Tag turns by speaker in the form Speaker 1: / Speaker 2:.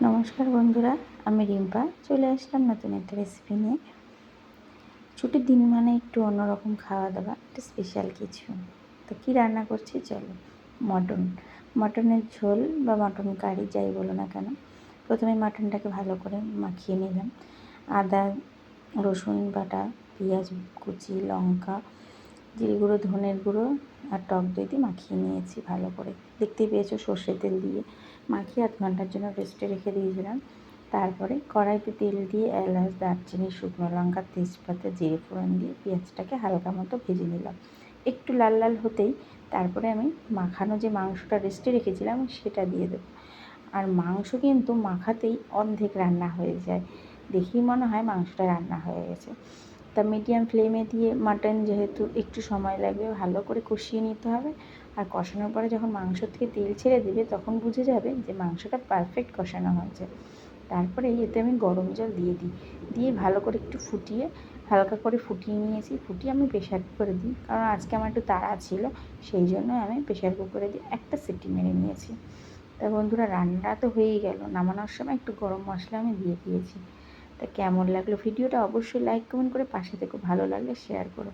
Speaker 1: নমস্কার বন্ধুরা, আমি রিম্পা চলে আসলাম নতুন একটা রেসিপি নিয়ে। ছুটির দিন মানে একটু অন্যরকম খাওয়া দাওয়া, একটা স্পেশাল কিছু। তো কী রান্না করছি চলো। মটনের ঝোল বা মটন কারি যাই বলো না কেন। প্রথমে মটনটাকে ভালো করে মাখিয়ে নিলাম। আদা রসুন বাটা, পেঁয়াজ কুচি, লঙ্কা, জিরে গুঁড়ো, ধনের গুঁড়ো আর টক দই দিয়ে মাখিয়ে নিয়েছি ভালো করে। দেখতেই পেয়েছো সর্ষের তেল দিয়ে মাখিয়ে আধ ঘন্টার জন্য রেস্টে রেখে দিয়েছিলাম। তারপরে কড়াইতে তেল দিয়ে এলাচ, দারচিনি, শুকনো লঙ্কা, তেজপাতা, জিরে ফোড়ন দিয়ে পেঁয়াজটাকে হালকা মতো ভেজে নিলাম। একটু লাল লাল হতেই তারপরে আমি মাখানো যে মাংসটা রেস্টে রেখেছিলাম সেটা দিয়ে দেবো। আর মাংস কিন্তু মাখাতেই অর্ধেক রান্না হয়ে যায়, দেখেই মনে হয় মাংসটা রান্না হয়ে গেছে। তা মিডিয়াম ফ্লেমে দিয়ে মাটন যেহেতু একটু সময় লাগবে, ভালো করে কষিয়ে নিতে হবে। আর কষানোর পরে যখন মাংস থেকে তেল ছেড়ে দেবে তখন বুঝে যাবে যে মাংসটা পারফেক্ট কষানো হয়েছে। তারপরে এতে আমি গরম জল দিয়ে ভালো করে একটু হালকা করে ফুটিয়ে নিয়েছি। ফুটিয়ে আমি প্রেশার কুকারে দিই, কারণ আজকে আমার একটু তাড়া ছিল, সেই জন্য আমি প্রেশার কুকারে দিয়ে একটা সিটি মেরে নিয়েছি। তা বন্ধুরা, রান্না তো হয়েই গেল, নামানোর সময় একটু গরম মশলা আমি দিয়ে দিয়েছি। তা কেমন লাগলো ভিডিওটা অবশ্যই লাইক কমেন্ট করে পাশে থেকো, ভালো লাগলে শেয়ার করো।